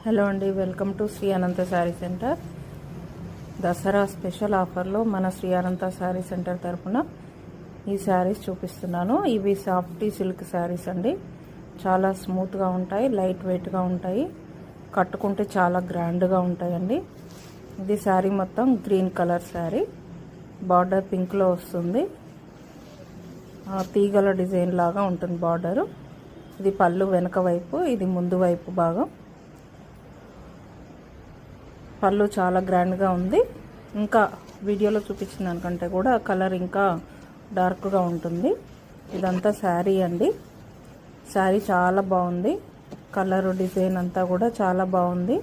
Hello అండి, welcome to Shri Ananta sari centre. Dasara special ఆఫర్లో మన శ్రీ అనంత శారీ సెంటర్ తరపున ఈ శారీస్ చూపిస్తున్నాను. ఇవి సాఫ్టీ సిల్క్ శారీస్ అండి. చాలా స్మూత్గా ఉంటాయి, లైట్ వెయిట్గా ఉంటాయి, కట్టుకుంటే చాలా గ్రాండ్గా ఉంటాయండి. ఇది శారీ మొత్తం గ్రీన్ కలర్ శారీ, బార్డర్ పింక్లో వస్తుంది. తీగల డిజైన్ లాగా ఉంటుంది బార్డరు. ఇది పళ్ళు వెనక వైపు, ఇది ముందు వైపు భాగం. పళ్ళు చాలా గ్రాండ్గా ఉంది. ఇంకా వీడియోలో చూపించిన దానికంటే కూడా కలర్ ఇంకా డార్క్గా ఉంటుంది. ఇదంతా శారీ అండి. శారీ చాలా బాగుంది. కలరు డిజైన్ అంతా కూడా చాలా బాగుంది.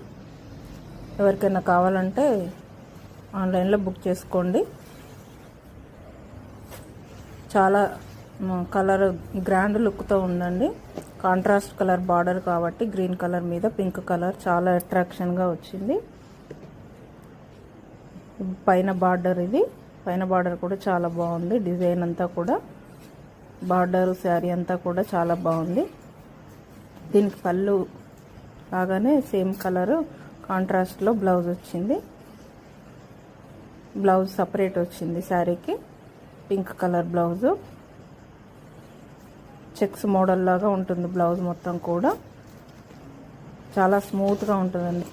ఎవరికైనా కావాలంటే ఆన్లైన్లో బుక్ చేసుకోండి. చాలా కలర్ గ్రాండ్ లుక్తో ఉందండి. కాంట్రాస్ట్ కలర్ బార్డర్ కాబట్టి గ్రీన్ కలర్ మీద పింక్ కలర్ చాలా అట్రాక్షన్గా వచ్చింది. పైన బార్డర్, ఇది పైన బార్డర్ కూడా చాలా బాగుంది. డిజైన్ అంతా కూడా బార్డర్ శారీ అంతా కూడా చాలా బాగుంది. దీనికి పళ్ళు లాగానే సేమ్ కలరు కాంట్రాస్ట్లో బ్లౌజ్ వచ్చింది. బ్లౌజ్ సపరేట్ వచ్చింది శారీకి. Pink colour blouse, checks model లాగా ఉంటుంది బ్లౌజ్ మొత్తం కూడా. చాలా స్మూత్గా ఉంటుందండి.